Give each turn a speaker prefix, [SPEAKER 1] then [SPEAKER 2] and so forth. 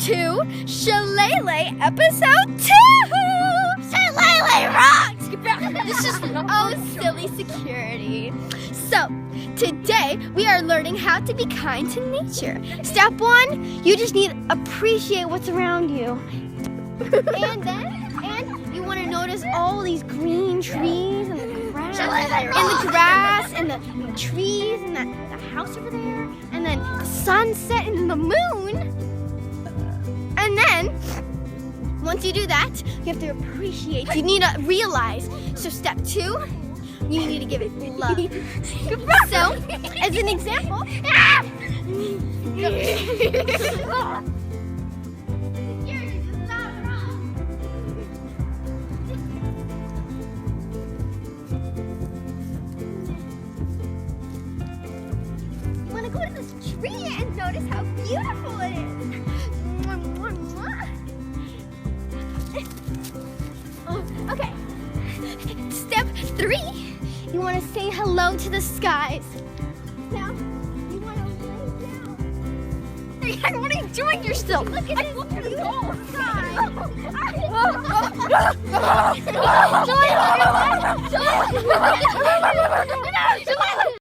[SPEAKER 1] to Shalaylay Episode 2! Shalaylay rocks! This is silly security. So, today we are learning how to be kind to nature. Step 1, you just need to appreciate what's around you. And you want to notice all these green trees and the grass and the trees and the house over there, and then the sunset and the moon. And then once you do that, you have to appreciate. You need to realize. So step 2, you need to give it love. So, as an example, go to this tree and notice how beautiful it is. Okay. Step 3, you want to say hello to the skies. Now, you want to lay down. What are you doing? You're still. Look at this beautiful sky.